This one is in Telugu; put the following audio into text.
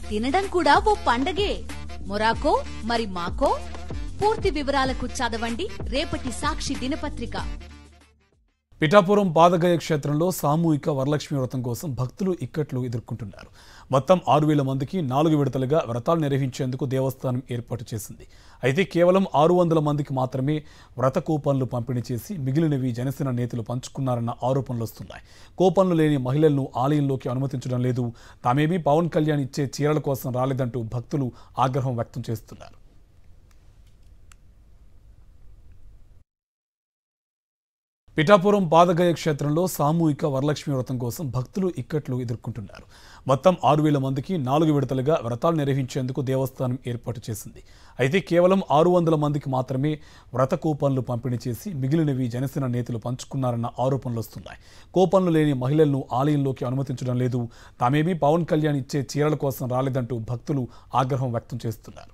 తినడం కూడా ఓ పండగే. మొరాకో మరి మాకో? పూర్తి వివరాలకు చదవండి రేపటి సాక్షి దినపత్రిక. పిఠాపురం పాదగయ క్షేత్రంలో సామూహిక వరలక్ష్మి వ్రతం కోసం భక్తులు ఇక్కట్లు ఎదుర్కొంటున్నారు. మొత్తం 6,000 మందికి 4 విడతలుగా వ్రతాలు నిర్వహించేందుకు దేవస్థానం ఏర్పాటు చేసింది. అయితే కేవలం 600 మందికి మాత్రమే వ్రత కూపన్లు పంపిణీ చేసి మిగిలినవి జనసేన నేతలు పంచుకున్నారన్న ఆరోపణలు వస్తున్నాయి. కూపన్లు లేని మహిళలను ఆలయంలోకి అనుమతించడం లేదు. తామేమీ పవన్ కళ్యాణ్ ఇచ్చే చీరల కోసం రాలేదంటూ భక్తులు ఆగ్రహం వ్యక్తం చేస్తున్నారు. పిఠాపురం పాదగయ క్షేత్రంలో సామూహిక వరలక్ష్మి వ్రతం కోసం భక్తులు ఇక్కట్లు ఎదుర్కొంటున్నారు. మొత్తం 6,000 మందికి 4 విడతలుగా వ్రతాలు నిర్వహించేందుకు దేవస్థానం ఏర్పాటు చేసింది. అయితే కేవలం 600 మందికి మాత్రమే వ్రత కూపన్లు పంపిణీ చేసి మిగిలినవి జనసేన నేతలు పంచుకున్నారన్న ఆరోపణలు వస్తున్నాయి. కూపన్లు లేని మహిళలను ఆలయంలోకి అనుమతించడం లేదు. తామేమీ పవన్ కళ్యాణ్ ఇచ్చే చీరల కోసం రాలేదంటూ భక్తులు ఆగ్రహం వ్యక్తం చేస్తున్నారు.